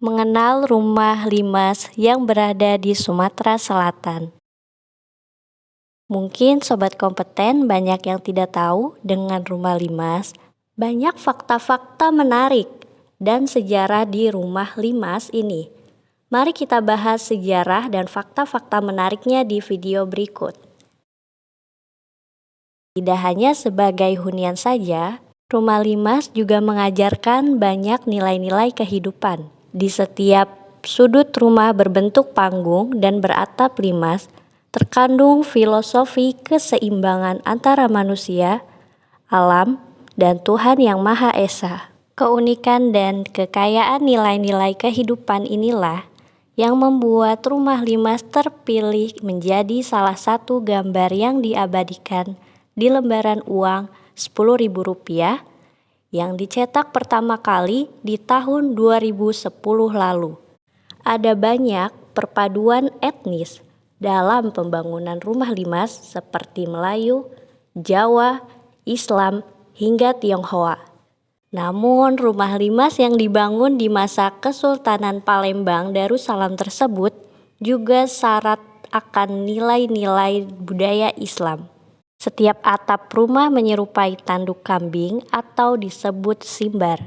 Mengenal rumah limas yang berada di Sumatera Selatan. Mungkin sobat kompeten banyak yang tidak tahu dengan rumah limas. Banyak fakta-fakta menarik dan sejarah di rumah limas ini. Mari kita bahas sejarah dan fakta-fakta menariknya di video berikut. Tidak hanya sebagai hunian saja, rumah limas juga mengajarkan banyak nilai-nilai kehidupan. Di setiap sudut rumah berbentuk panggung dan beratap limas, terkandung filosofi keseimbangan antara manusia, alam, dan Tuhan Yang Maha Esa. Keunikan dan kekayaan nilai-nilai kehidupan inilah yang membuat rumah limas terpilih menjadi salah satu gambar yang diabadikan di lembaran uang Rp10.000 yang dicetak pertama kali di tahun 2010 lalu. Ada banyak perpaduan etnis dalam pembangunan rumah limas seperti Melayu, Jawa, Islam, hingga Tionghoa. Namun rumah limas yang dibangun di masa Kesultanan Palembang Darussalam tersebut juga syarat akan nilai-nilai budaya Islam. Setiap atap rumah menyerupai tanduk kambing atau disebut simbar.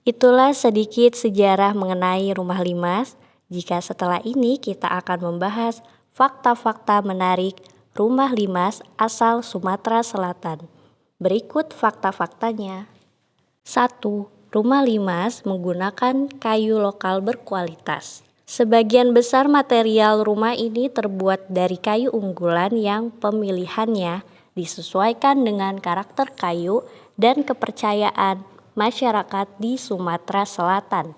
Itulah sedikit sejarah mengenai rumah limas. Jika setelah ini kita akan membahas fakta-fakta menarik rumah limas asal Sumatera Selatan. Berikut fakta-faktanya. 1. Rumah limas menggunakan kayu lokal berkualitas. Sebagian besar material rumah ini terbuat dari kayu unggulan yang pemilihannya disesuaikan dengan karakter kayu dan kepercayaan masyarakat di Sumatera Selatan.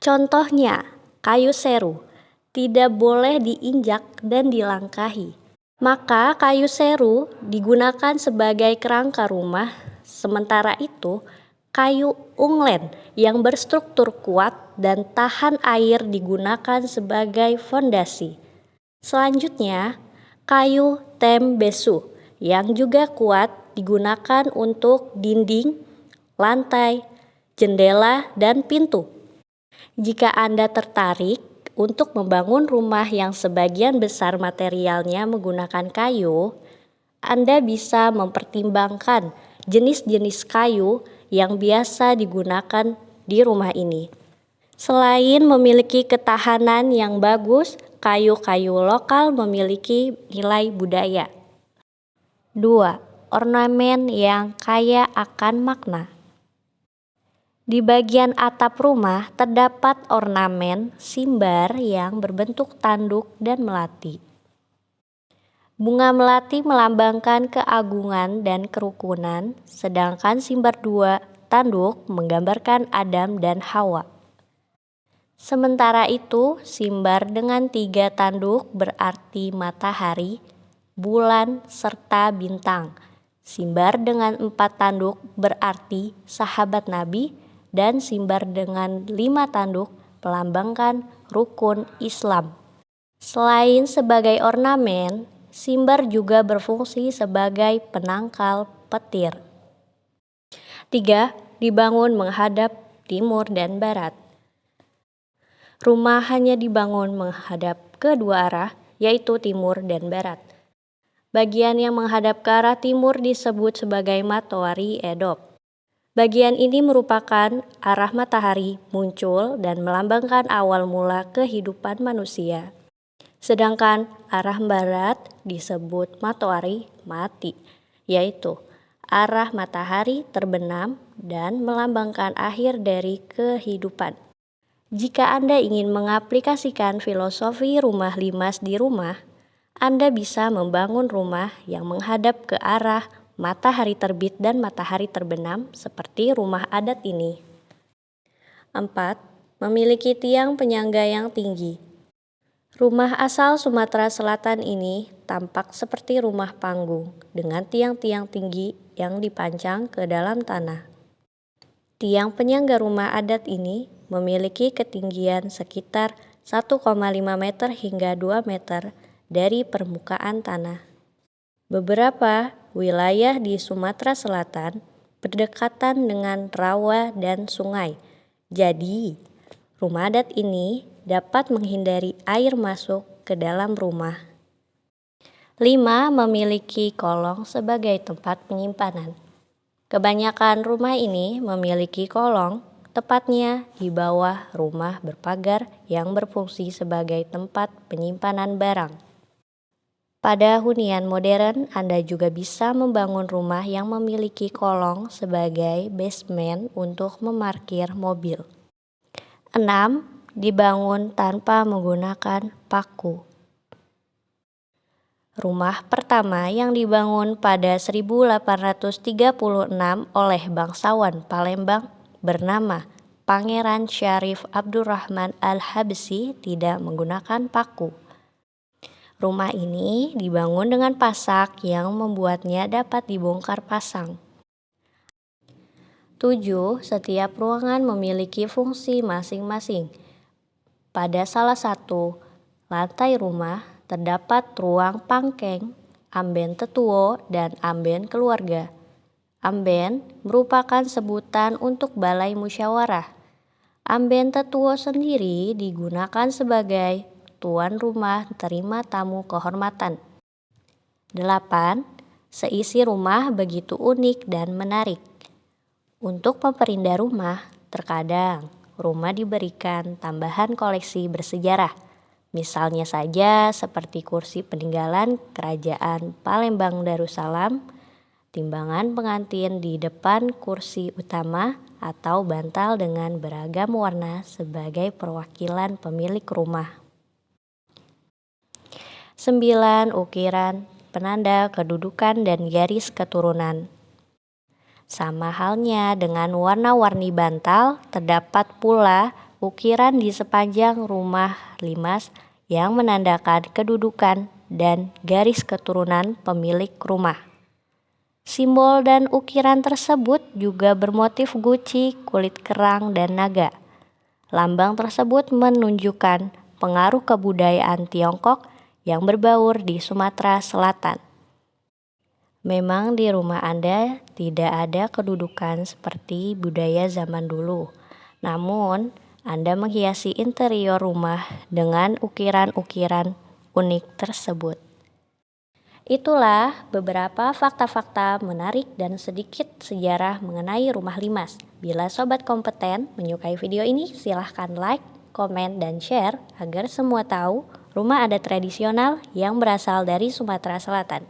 Contohnya, kayu seru tidak boleh diinjak dan dilangkahi. Maka kayu seru digunakan sebagai kerangka rumah, sementara itu kayu unglen yang berstruktur kuat dan tahan air digunakan sebagai fondasi. Selanjutnya, kayu tembesu yang juga kuat digunakan untuk dinding, lantai, jendela, dan pintu. Jika Anda tertarik untuk membangun rumah yang sebagian besar materialnya menggunakan kayu, Anda bisa mempertimbangkan jenis-jenis kayu yang biasa digunakan di rumah ini. Selain memiliki ketahanan yang bagus, kayu-kayu lokal memiliki nilai budaya. 2. Ornamen yang kaya akan makna. Di bagian atap rumah terdapat ornamen simbar yang berbentuk tanduk dan melati. Bunga melati melambangkan keagungan dan kerukunan, sedangkan simbar 2 tanduk menggambarkan Adam dan Hawa. Sementara itu, simbar dengan 3 tanduk berarti matahari, bulan, serta bintang. Simbar dengan 4 tanduk berarti sahabat Nabi, dan simbar dengan 5 tanduk melambangkan rukun Islam. Selain sebagai ornamen, simbar juga berfungsi sebagai penangkal petir. 3. Dibangun menghadap timur dan barat. Rumah hanya dibangun menghadap kedua arah, yaitu timur dan barat. Bagian yang menghadap ke arah timur disebut sebagai Matoari Edop. Bagian ini merupakan arah matahari muncul dan melambangkan awal mula kehidupan manusia. Sedangkan arah barat disebut Matoari Mati, yaitu arah matahari terbenam dan melambangkan akhir dari kehidupan. Jika Anda ingin mengaplikasikan filosofi rumah limas di rumah, Anda bisa membangun rumah yang menghadap ke arah matahari terbit dan matahari terbenam seperti rumah adat ini. 4. Memiliki tiang penyangga yang tinggi. Rumah asal Sumatera Selatan ini tampak seperti rumah panggung dengan tiang-tiang tinggi yang dipancang ke dalam tanah. Tiang penyangga rumah adat ini memiliki ketinggian sekitar 1,5 meter hingga 2 meter dari permukaan tanah. Beberapa wilayah di Sumatera Selatan berdekatan dengan rawa dan sungai. Jadi, rumah adat ini dapat menghindari air masuk ke dalam rumah. 5. Memiliki kolong sebagai tempat penyimpanan. Kebanyakan rumah ini memiliki kolong, tepatnya di bawah rumah berpagar yang berfungsi sebagai tempat penyimpanan barang. Pada hunian modern, Anda juga bisa membangun rumah yang memiliki kolong sebagai basement untuk memarkir mobil. 6. Dibangun tanpa menggunakan paku. Rumah pertama yang dibangun pada 1836 oleh bangsawan Palembang bernama Pangeran Syarif Abdurrahman Al-Habsyi tidak menggunakan paku. Rumah ini dibangun dengan pasak yang membuatnya dapat dibongkar pasang. 7. Setiap ruangan memiliki fungsi masing-masing. Pada salah satu lantai rumah terdapat ruang pangkeng, amben tetuo, dan amben keluarga. Amben merupakan sebutan untuk balai musyawarah. Amben tetuo sendiri digunakan sebagai tuan rumah terima tamu kehormatan. 8. Seisi rumah begitu unik dan menarik. Untuk memperindah rumah, terkadang rumah diberikan tambahan koleksi bersejarah. Misalnya saja seperti kursi peninggalan Kerajaan Palembang Darussalam, timbangan pengantin di depan kursi utama, atau bantal dengan beragam warna sebagai perwakilan pemilik rumah. 9. Ukiran, penanda kedudukan dan garis keturunan. Sama halnya dengan warna-warni bantal, terdapat pula ukiran di sepanjang rumah limas yang menandakan kedudukan dan garis keturunan pemilik rumah. Simbol dan ukiran tersebut juga bermotif guci, kulit kerang, dan naga. Lambang tersebut menunjukkan pengaruh kebudayaan Tiongkok yang berbaur di Sumatera Selatan. Memang di rumah Anda tidak ada kedudukan seperti budaya zaman dulu. Namun, Anda menghiasi interior rumah dengan ukiran-ukiran unik tersebut. Itulah beberapa fakta-fakta menarik dan sedikit sejarah mengenai rumah limas. Bila sobat kompeten menyukai video ini, silahkan like, komen, dan share agar semua tahu rumah adat tradisional yang berasal dari Sumatera Selatan.